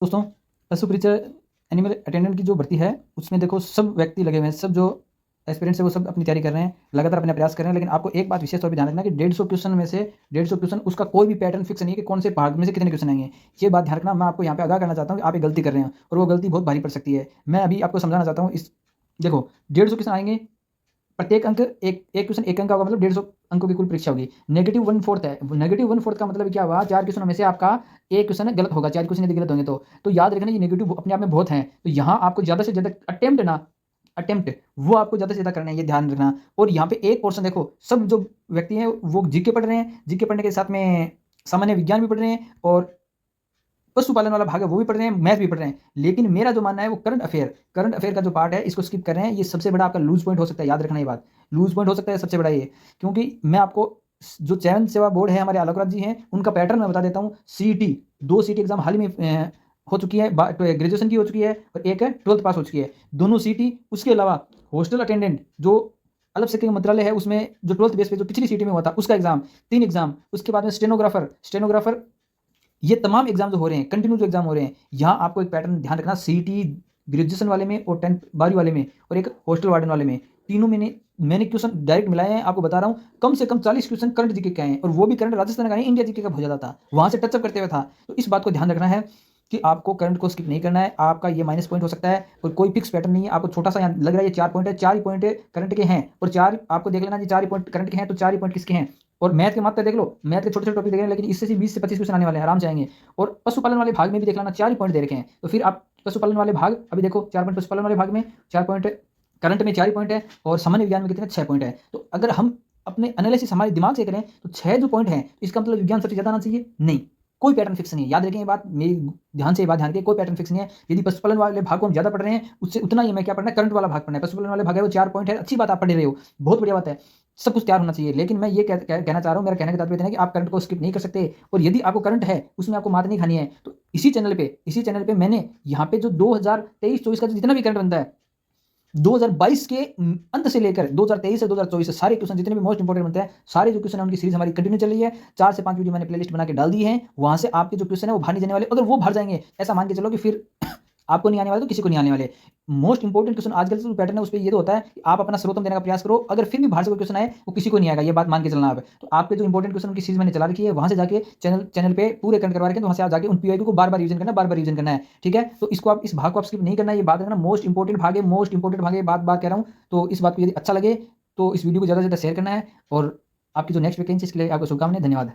दोस्तों, पशु परिचय एनिमल अटेंडेंट की जो भर्ती है, उसमें देखो सब व्यक्ति लगे हुए हैं, सब जो एस्पिरेंट्स है वो सब अपनी तैयारी कर रहे हैं, लगातार अपना प्रयास कर रहे हैं। लेकिन आपको एक बात विशेष तौर पे ध्यान रखना है कि 150 क्वेश्चन में से 150 क्वेश्चन उसका कोई भी पैटर्न फिक्स नहीं है कि कौन से भाग में से कितने क्वेश्चन आएंगे। ये बात ध्यान रखना। मैं आपको यहाँ पे आगाह करना चाहता हूँ कि आप एक गलती कर रहे हैं और वो गलती बहुत भारी पड़ सकती है। मैं अभी आपको समझाना चाहता हूँ। इस देखो, 150 क्वेश्चन आएंगे, प्रत्येक अंक एक एक क्वेश्चन एक अंक का होगा, मतलब 150 अंकों की कुल परीक्षा होगी। नेगेटिव 1/4 है। नेगेटिव 1/4 का मतलब क्या हुआ? 4 क्वेश्चनों में से आपका एक क्वेश्चन गलत होगा, 4 क्वेश्चन यदि गलत होंगे तो याद रखना ये नेगेटिव अपने आप में बहुत है। तो यहाँ आपको ज़्यादा से ज़्यादा अटेम्प्ट वो आपको ज़्यादा से ज़्यादा करना है, ये ध्यान रखना। और यहाँ पे एक पोर्शन देखो, सब जो व्यक्ति हैं वो जीके पढ़ रहे हैं, जीके पढ़ने के साथ में सामान्य विज्ञान भी पढ़ रहे हैं और पशुपालन वाला भाग है वो भी पढ़ रहे हैं, मैथ भी पढ़ रहे हैं। लेकिन मेरा जो मानना है वो करंट अफेयर का जो पार्ट है इसको स्किप कर रहे हैं। ये सबसे बड़ा आपका लूज पॉइंट हो सकता है, याद रखना ये बात। लूज पॉइंट हो सकता है सबसे बड़ा ये, क्योंकि मैं आपको जो चयन सेवा बोर्ड है, हमारे आलोक जी हैं, उनका पैटर्न मैं बता देता हूँ। सीईटी 2 सीईटी एग्जाम हाल ही में हो चुकी है, ग्रेजुएशन की हो चुकी है और एक है 12th पास हो चुकी है, दोनों सीईटी। उसके अलावा हॉस्टल अटेंडेंट जो अल्प शिक्षा मंत्रालय है, उसमें जो 12th बेस पे जो पिछली सीटी में हुआ था उसका एग्जाम, 3 एग्जाम। उसके बाद में स्टेनोग्राफर, ये तमाम एग्जाम जो हो रहे हैं, कंटिन्यू जो एग्जाम हो रहे हैं, यहाँ आपको एक पैटर्न ध्यान रखना। सीईटी ग्रेजुएशन वाले में और 10th 12वीं वाले में और एक हॉस्टल वार्डन वाले में, तीनों में मैंने क्वेश्चन डायरेक्ट मिलाए हैं। आपको बता रहा हूँ, कम से कम 40 क्वेश्चन करंट जीके के आए हैं और वो भी करंट राजस्थान का नहीं, इंडिया जीके का बहुत ज़्यादा था, वहाँ से टचअप करते हुए था। तो इस बात को ध्यान रखना है कि आपको करंट को स्किप नहीं करना है। आपका ये माइनस पॉइंट हो सकता है और कोई फिक्स पैटर्न नहीं है। आपको छोटा सा यहाँ लग रहा है ये 4 पॉइंट है, 4 ही पॉइंट करंट के हैं और 4 आपको देख लेना जी, 4 ही पॉइंट करंट के हैं तो 4 ही पॉइंट किसके हैं। और मैथ के मात्र देख लो, मैथ के छोटे छोटे टॉपिक देख रहे हैं, लेकिन इससे 20 से 25 क्वेश्चन आने वाले हैं, आराम से आएंगे। और पशुपालन वाले भाग में भी देख लेना, 4 ही पॉइंट दे रखे हैं। तो फिर आप पशुपालन वाले भाग अभी देखो, 4 पॉइंट पशुपालन वाले भाग में, 4 पॉइंट करंट में, 4 ही पॉइंट है और सामान्य विज्ञान में कितने, 6 पॉइंट है। तो अगर हम अपने एनालिसिस हमारे दिमाग से करें तो 6 जो पॉइंट है, इसका मतलब विज्ञान सबसे ज्यादा आना चाहिए? नहीं, कोई पैटर्न फिक्स नहीं है। याद रखें ये बात, मेरी ध्यान से ये बात ध्यान रखें, कोई पैटर्न फिक्स नहीं है। यदि पशुपालन वाले भाग को हम ज्यादा पढ़ रहे हैं, उससे उतना ही हमें क्या पढ़ना है, करंट वाला भाग पढ़ना है। पशुपालन वाले भाग है वो 4 पॉइंट है, अच्छी बात आप पढ़ रहे हो, बहुत बढ़िया बात है, सब कुछ तैयार होना चाहिए। लेकिन मैं ये कहना चाह रहा हूँ, मेरा कहने का तात्पर्य है कि आप करंट को स्किप नहीं कर सकते। और यदि आपको करंट है उसमें आपको मात नहीं खानी है, तो इसी चैनल पे मैंने यहाँ पे जो 2023-24 का जितना भी करंट बनता है, 2022 के अंत से लेकर 2023 से 2024 सारे क्वेश्चन जितने भी मोस्ट इंपोर्टेंट बनते हैं, सारे जो क्वेश्चन है उनकी सीरीज हमारी कंटिन्यू चल रही है। 4 से 5 वीडियो मैंने प्लेलिस्ट बना के डाल दी है, वहां से आपके जो क्वेश्चन है वो बाहर नहीं जाने वाले। अगर वो बाहर जाएंगे, ऐसा मान के चलो कि फिर आपको नहीं आने वाले तो किसी को नहीं आने वाले। मोस्ट इंपोर्टेंट क्वेश्चन आजकल जो पैटर्न है उस पर ये तो होता है कि आप अपना सर्वोत्तम देने का प्रयास करो, अगर फिर भी बाहर से कोई क्वेश्चन आए वो किसी को नहीं आएगा, ये बात मान के चलना आप। तो आपके जो इंपोर्टेंट क्वेश्चन की सीरीज मैंने चला रखी है, वहां से जाके चैनल पे पूरे करंट करवा रखे हैं, तो वहां से आप जाके उन पीआईक्यू को बार बार रिवीजन करना है, ठीक है। तो इसको आप, इस भाग को आप स्किप नहीं करना है, ये बात रखना। मोस्ट इंपोर्टेंट भाग है, मोस्ट इंपोर्टेंट भाग है, बात कह रहा हूँ। तो इस बात को यदि अच्छा लगे तो इस वीडियो को ज़्यादा से ज़्यादा शेयर करना है और आपकी जो नेक्स्ट वैकेंसी इसके लिए आपको शुभकामनाएं। धन्यवाद।